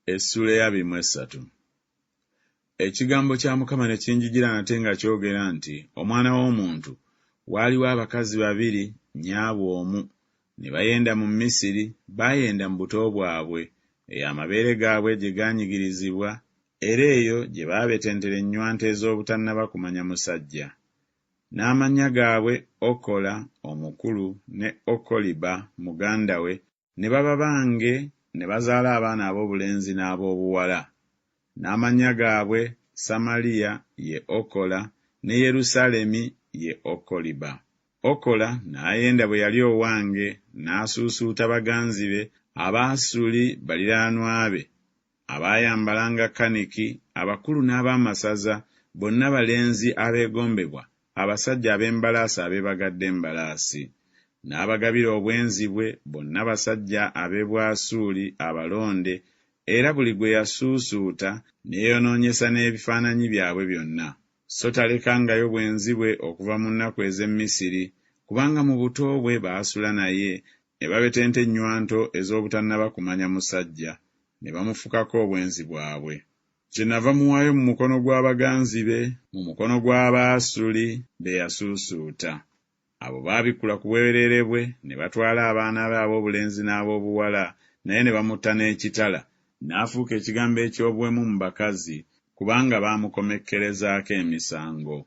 Essula ya 23. Ekigambo kya Mukama ne kinjijira nate nga kyogera nti, omwana w'omuntu, waaliwo abakazi babiri nnyaabu omu, ne bayenda mu Misiri, baayenda mu buto bwabwe, amabeere gaabwe gye gaanyigirizibwa, era eyo gye baabetentera ennywanto ez'obutannaba kumanya musajja. N'amannya gaabwe Okola omukulu ne Okoliba muganda we, ne baba bange ne bazaala abaana ab'obulenzi n'ab'obuwala. N'amannya gaabwe Samaliya ye Okola ne Yerusaalemi ye Okoliba. Okola n'ayenda bwe yali owange n'asuusuuta baganzi be Abaasuli baliraanwa be, abaayambalanga kaniki, abakulu n'ab'amasaza, bonna balenzi abeegombebwa, abasajja ab'embalaasi abeebagadde embalaasi. N'abagabira obwenzi bwe bonna basajja ab'e Bwasuli abalonde, era buli gwe yasuusuuta ne yeeyonoonyesa n'ebifaananyi byabwe byonna. So talekangayo bwenzi bwe okuva mu nnaku ez'e Misiri, kubanga mu buto bwe baasula naye, ne babetenta ennywanto ez'obutannaba kumanya musajja, ne bamufukako obwenzi bwabwe. Kyenava muwaayo mu mukono gw'abaganzi be, mu mukono gw'Abaasuli be yasuusuuta. Abo baabikula ku bwereere bwe, ne batwala abaana be ab'obulenzi n'ab'obuwala, naye ne bamutta n'ekitala, n'afuuka ekigambo eky'obuwemu mu bakazi, kubanga baamukomekkerezaako emisango.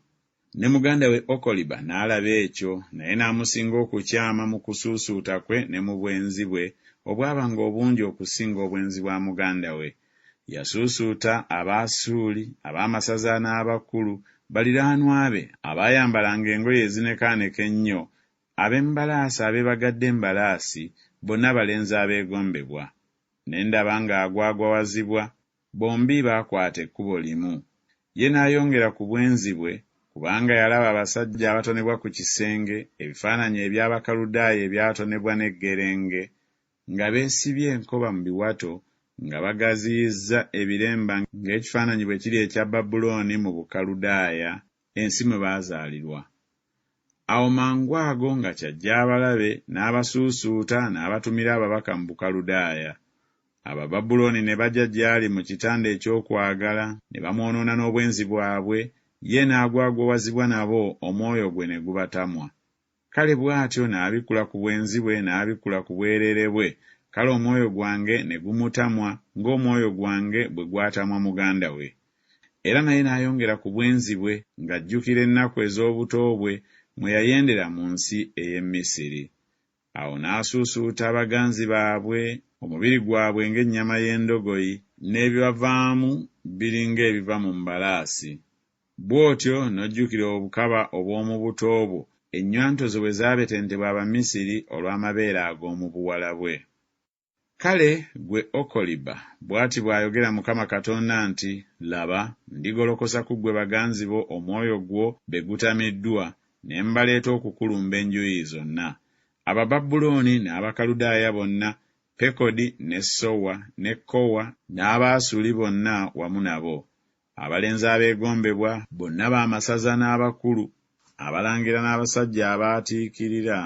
Ne muganda we Okoliba n'alaba ekyo, naye n'amusinga okukyama mu kusuusuuta kwe ne mu bwenzi bwe, obwabanga obungi okusinga obwenzi bwa muganda we. Yasuusuuta Abaasuli, ab'amasaza n'abakulu, baliraanwa be, abaayambalanga engoye ezinekaaneka ennyo, ab'embalaasi abeebagadde embalaasi, bonna balenzi abeegombebwa. Ne ndaba ng'agwagwawazibwa, bombi baakwata ekkubo limu. Ye n'ayongera ku bwenzi bwe, kubanga yalaba abasajja abatonebwa ku kisenge, ebifaananyi eby'Abakaludaaya ebyatonebwa n'eggerenge, nga beesibye enkoba mu biwato, nga bagaziyizza ebiremba ng'ekifaananyi bwe kiri ekya Babulooni mu Bukaludaaya, ensi mwe baazaalirwa. Awo mangwago nga kyajja abalabe n'abasuusuuta n'abatumira ababaka mu Bukaludaaya. Abababulooni ne bajja gy'ali mu kitanda eky'okwagala, ne bamwonoona n'obwenzi bwabwe, ye n'agwagwawazibwa nabo, omwoyo gwe ne gubatamwa. Kale bw'atyo n'abikula ku bwenzi bwe n'abikula ku bwereere bwe, kale omwoyo gwange ne gumutamwa ng'omwoyo gwange bwe gwatamwa muganda we. Era naye n'ayongera ku bwenzi bwe ng'ajjukira ennaku ez'obuto bwe mwe yayendera mu nsi ey'e Misiri. Awo n'asuusuuta abaganzi baabwe, omubiri gwabwe ng'ennyama y'endogoyi, n'ebibavaamu biri ng'ebiva mu mbalaasi. Bw'otyo n'ojjukira obukaba obw'omu buto bwo, ennywanto zo bwe zaabetentebwa Abamisiri olw'amabeere ag'omu buwala bwe. Kale gwe Okoliba, bw'ati bw'ayogera Mukama Katonda nti, laba, ndigolokosa ku ggwe baganzi bo omwoyo gwo be gutamiddwa, ne mbaleeta okukulumba enjuuyi zonna. Abababulooni n'Abakaludaaya bonna, Pekodi ne Sowa ne Kowa n'Abaasuli bonna wamu nabo, abalenzi abeegombebwa, bonna b'amasaza n'abakulu, abalangira n'abasajja abaatiikirira,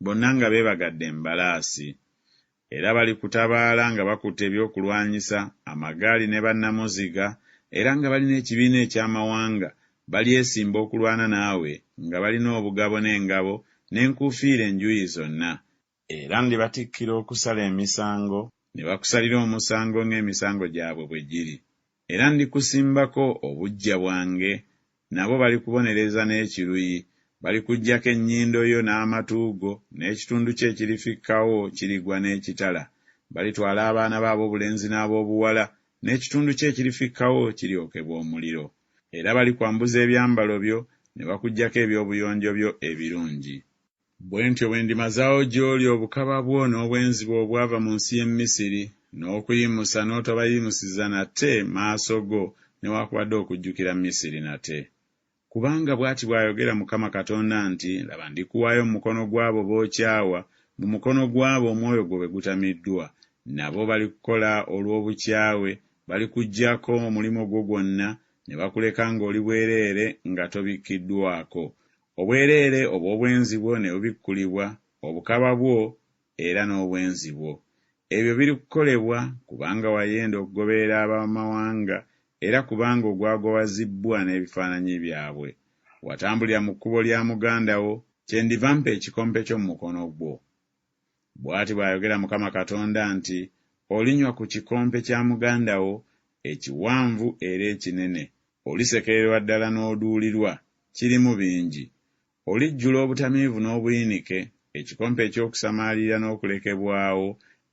bonna nga beebagadde embalaasi. Era balikutabaala nga bakutte ebyokulwanyisa, amagaali ne bannamuziga, era nga balina ekibiina eky'amawanga, balyesimba okulwana naawe, nga balina obugabo n'engabo, n'enkuufiira enjuuyi zonna. Era ndibatikkira okusala emisango, ne bakusalira omusango ng'emisango gyabwe bwe giri. Era ndikusimbako obuggya bwange, nabo balikubonereza n'ekiruyi, balikuggyako ennyindo yo n'amatu go, n'ekitundu kye ekirifikkawo kirigwa n'ekitala. Balitwala abaana b'ab'obulenzi n'ab'obuwala, n'ekitundu kye ekirifikkawo kiryokebwa omuliro. Era balikwambuza ebyambalo byo, ne bakuggyako eby'obuyonjo byo ebirungi. Bwe ntyo bwe ndimazaawo gy'oli obukaba bwo n'obwenzi bwo obwava mu nsi y'e Misiri, n'okuyimusa n'otobayimusiza nate maaso go, newaakubadde okujjukira Misiri nate. Kubanga bw'ati bw'ayogera Mukama Katonda nti, laba ndikuwaayo mu mukono gw'abo b'okyawa, mu mukono gw'abo omwoyo gwo bwe gutamiddwa. Nabo balikukola olw'obukyawe, balikuggyako omulimu gwo gwonna, ne bakuleka ng'oli bwereere nga tobikkiddwako. Obwereere obw'obwenzi bwo ne bubikkulibwa, obukaba bwo era n'obwenzi bwo. ebyo biri kukolebwa kubanga wayenda okugoberera abamawanga era kubanga ogwagowazibbwa n'ebifaananyi byabwe. Watambulira mu kkubo lya muganda wo, kyendiva mpa ekikompe ky'omu mukono gwo. Bw'ati bw'ayogera Mukama Katonda nti, olinywa ku kikompe kya muganda wo ekiwanvu era ekinene, olisekererwa ddala n'oduulirwa, kirimu bingi. Olijjula obutamiivu n'obuyinike, ekikompe eky'okusamaalira n'okulekebwawo,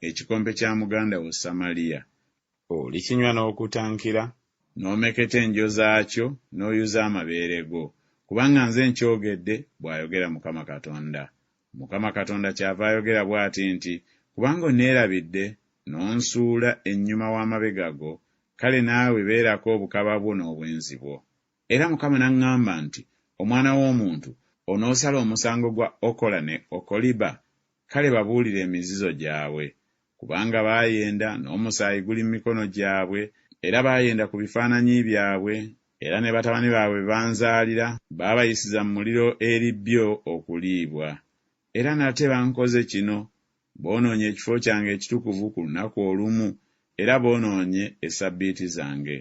ekikompe kya muganda wo Samaliya. Olikinywa n'okutankira, n'omeketa enjo zaakyo, n'oyuza amabeere go. Kubanga nze nkyogedde, bw'ayogera Mukama Katonda. Mukama Katonda kyava ayogera bw'ati nti, kubanga onneerabidde, n'onsuula ennyuma w'amabega go, kale naawe beerako obukaba bwo n'obwenzi bwo. Era Mukama n'aŋŋamba nti, omwana w'omuntu, onoosala omusango gwa Okola ne Okoliba, kale babuulire emizizo gyabwe. Kubanga baayenda, n'omusaayi guli mu mikono gyabwe, era baayenda ku bifaananyi byabwe, era ne batabani baabwe banzaalira, baabayisiza mu muliro eri byo okuliibwa. Era nate bankoze kino, boonoonye ekifo kyange ekitukuvu ku lunaku olumu, era boonoonye essabbiiti zange.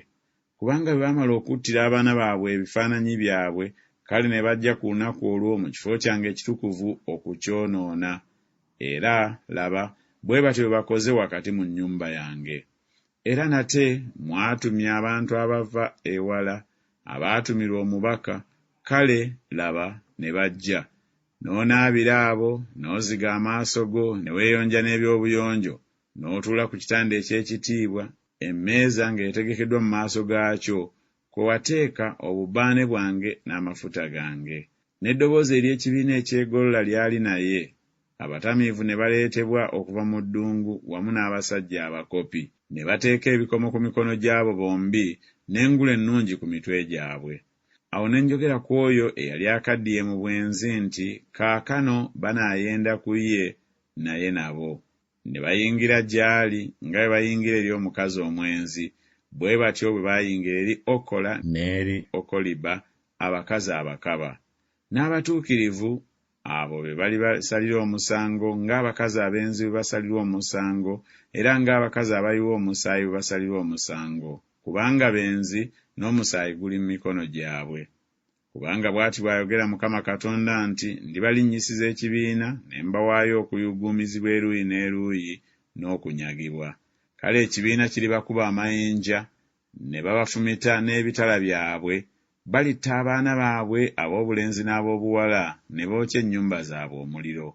Kubanga bwe baamala okuttira abaana baabwe ebifaananyi byabwe, kale ne bajja ku lunaku olwo mu kifo kyange ekitukuvu okukyonoona. Era laba, bwe batyo bwe bakoze wakati mu nnyumba yange. Era nate mwatumya abantu abava ewala, abaatumirwa omubaka, kale laba ne bajja. N'onaabira abo, n'oziga amaaso go, ne weeyonja n'ebyobuyonjo, n'otuula ku kitanda eky'ekitiibwa, emmeeza ng'etegekeddwa mu maaso gaakyo, kwe wateeka obubaane bwange n'amafuta gange. N'eddoboozi ery'ekibiina ekyegolola lyali naye. Abatamiivu ne baleetebwa okuva mu ddungu wamu n'abasajja abakopi, ne bateeka ebikomo ku mikono gy'abo bombi, n'engule ennungi ku mitwe gyabwe. Awo ne njogera ku oyo eyali akaddiye mu bwenzi nti, kaakano banaayenda ku ye naye nabo. Ne bayingira gy'ali nga bwe bayingira eri omukazi omwenzi, bwe batyo bwe bayingira eri Okola n'eri Okoliba, abakazi abakaba. N'abatuukirivu abo be bali basalira omusango ng'abakazi abenzi bwe basalirwa omusango, era ng'abakazi abayiwa omusaayi bwe basalirwa omusango, kubanga benzi n'omusaayi guli mu mikono gyabwe. Kubanga bw'ati bw'ayogera Mukama Katonda nti, ndibalinnyisiza ekibiina, ne mbawaayo okuyuguumizibwa eruuyi n'eruuyi n'okunyagibwa. Kale ekibiina kiribakuba amayinja, ne babafumita n'ebitala byabwe, balitta abaana baabwe ab'obulenzi n'ab'obuwala, ne bookya ennyumba zaabwe omuliro.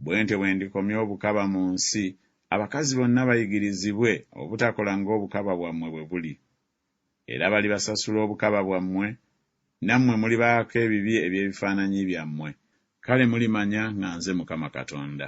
Bwe ntyo bwe ndikomya obukaba mu nsi, abakazi bonna bayigirizibwe obutakola ng'obukaba bwammwe bwe buli. Era balibasasula obukaba bwammwe, nammwe mulibaako ebibi eby'ebifaananyi byammwe. Kale mulimanya nga nze Mukama Katonda.